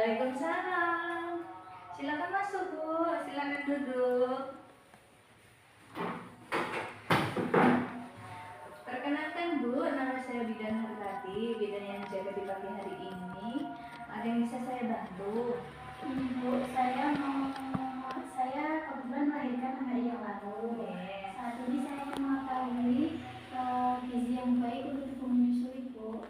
Waalaikumsalam. Silakan masuk, Bu. Silakan duduk. Perkenalkan, Bu, nama saya Bidan Hartati, bidan yang jaga di pagi hari ini. Ada yang bisa saya bantu? Bu, saya kebetulan melahirkan hari yang lalu. Saat ini saya ingin mengetahui gizi yang baik untuk ibu menyusui, Bu.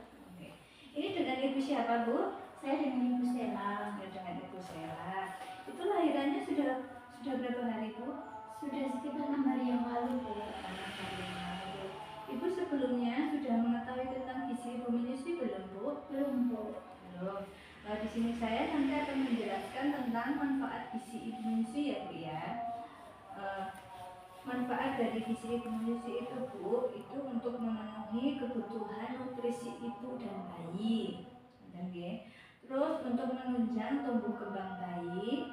Ini dengan ibu siapa, Bu? Saya dengan Ibu Stella. Dengan ibu Stella. Itu lahirannya sudah berapa hari, Bu? Sudah sekitar 6 hari yang lalu, Bu. 6 hari yang lalu. Ibu sebelumnya sudah mengetahui tentang gizi ibu menyusui belum, Bu? Belum, Bu. Belum. Nah, di sini saya nanti akan menjelaskan tentang manfaat gizi ibu menyusui ya, Bu ya. Manfaat dari gizi ibu menyusui itu, Bu, itu untuk memenuhi kebutuhan nutrisi ibu dan bayi. Terus untuk menunjang tumbuh kembang bayi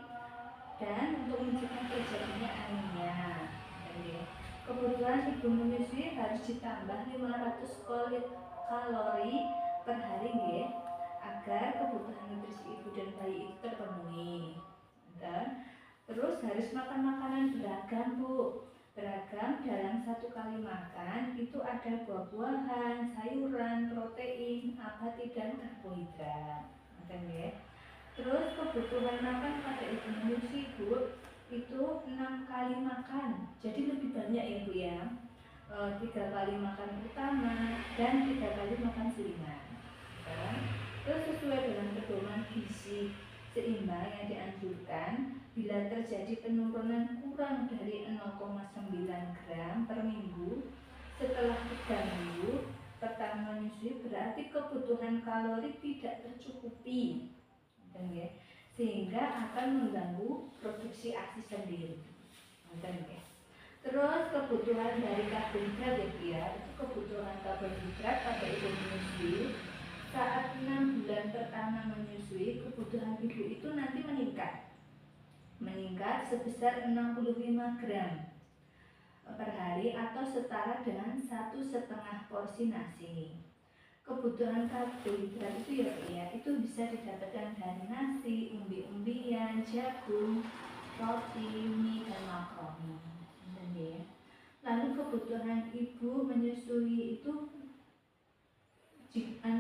dan untuk mencegah terjadinya anemia. Kebutuhan ibu menyusui harus ditambah 500 kalori per hari, agar kebutuhan nutrisi ibu dan bayi itu terpenuhi. Dan terus harus makan makanan beragam, Bu. Beragam dalam satu kali makan itu ada buah-buahan, sayuran, protein, abadi dan karbohidrat. Terus kebutuhan makan pada ibu menyusui, Bu, itu 6 kali makan. Jadi lebih banyak ya, Bu ya. 3 kali makan utama dan 3 kali makan selingan. Terus sesuai dengan pedoman gizi seimbang yang dianjurkan, bila terjadi penurunan kurang dari 0,9 gram per minggu setelah 3 minggu pertama menyusui, berarti kebutuhan kalori tidak tercukupi, sehingga akan mengganggu produksi ASI sendiri. Terus kebutuhan dari karbohidrat ya, itu kebutuhan karbohidrat pada ibu menyusui saat 6 bulan pertama menyusui, kebutuhan ibu itu nanti meningkat sebesar 65 gram per hari atau setara dengan 1,5 porsi nasi. Kebutuhan karbohidrat itu ya, itu bisa didapatkan dari nasi, umbi-umbian, jagung, roti, mie, dan makaroni. Lalu kebutuhan ibu menyusui itu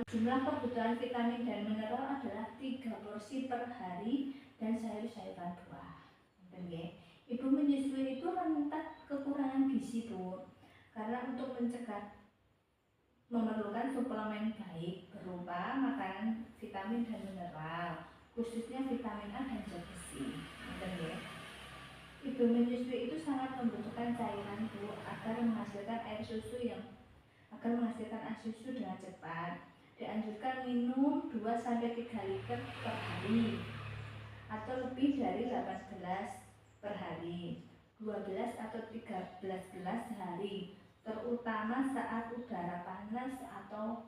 jumlah kebutuhan vitamin dan mineral adalah 3 porsi per hari dan sayur-sayuran buah. Ibu menyusui itu rentan kekurangan gizi, Bu, karena untuk mencegah memerlukan suplemen baik berupa makanan vitamin dan mineral, khususnya vitamin A dan zat besi. Ibu menyusui itu sangat membutuhkan cairan, Bu, agar menghasilkan susu dengan cepat. Dianjurkan minum 2-3 liter per hari atau lebih dari 18 per hari, 12 atau 13 gelas sehari, terutama saat udara panas atau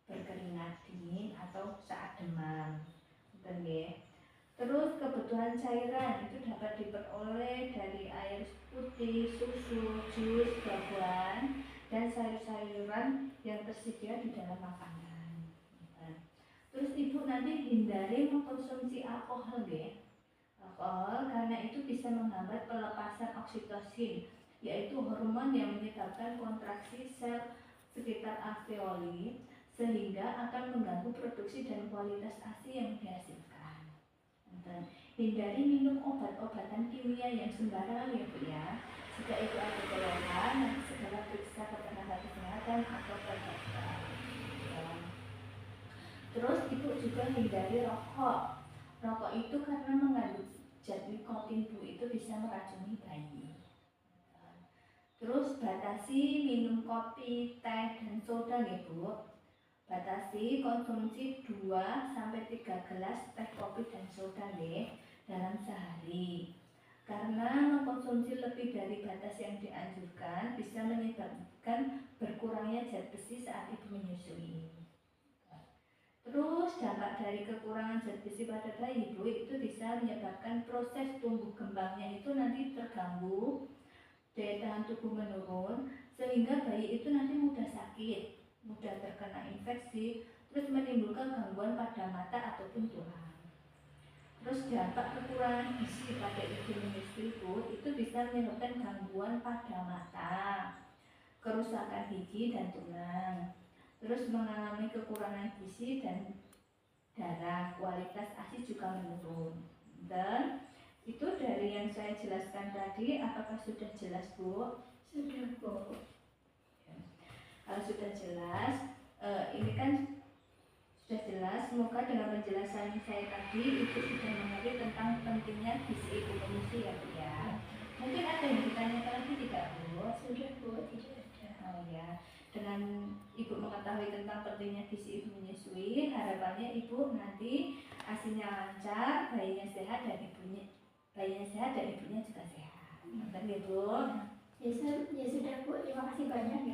berkeringat dingin atau saat demam. Terus kebutuhan cairan itu dapat diperoleh dari air putih, susu, jus, buah-buahan, dan sayur-sayuran yang tersedia di dalam makanan. Terus ibu nanti hindari mengkonsumsi alkohol, karena itu bisa menghambat pelepasan oksitosin, yaitu hormon yang menyebabkan kontraksi sel sekitar alveoli, sehingga akan mengganggu produksi dan kualitas ASI yang dihasilkan. Hindari minum obat-obatan kimia yang sembarangan ya, Bu ya. Jika itu ada keluhan, nanti segera periksa ke tenaga kesehatan atau ke dokter. Terus ibu juga hindari rokok. Rokok itu karena mengandung zat nikotin, Bu, itu bisa meracuni bayi. Terus batasi minum kopi, teh, dan soda ya, Bu. Batasi konsumsi 2-3 gelas teh, kopi, dan soda dalam sehari. Karena mengkonsumsi lebih dari batas yang dianjurkan bisa menyebabkan berkurangnya zat besi saat ibu menyusui. Terus dampak dari kekurangan zat besi pada bayi, Bu, itu bisa menyebabkan proses tumbuh kembangnya itu nanti terganggu, daya tahan tubuh menurun, sehingga bayi itu nanti mudah sakit, mudah terkena infeksi, terus menimbulkan gangguan pada mata ataupun tulang. Terus dampak kekurangan gizi pada ibu menyusui itu bisa menyebabkan gangguan pada mata, kerusakan gigi dan tulang, terus mengalami kekurangan gizi dan darah, kualitas ASI juga menurun. Dan itu dari yang saya jelaskan tadi, apakah sudah jelas, Bu? Sudah, Bu. Kalau sudah jelas, ini kan sudah jelas. Semoga dengan penjelasan saya tadi Ibu sudah mengerti tentang pentingnya gizi ibu menyusui ya, Bu ya. Mungkin ada yang ditanyakan lagi tidak, Bu? Sudah, Bu, tidak ada. Oh ya, dengan Ibu mengetahui tentang pentingnya gizi ibu menyusui, harapannya Ibu nanti ASINya lancar, bayinya sehat dan ibunya juga sehat. Benar ya, Bu? Ya sudah, Bu, terima kasih banyak ya.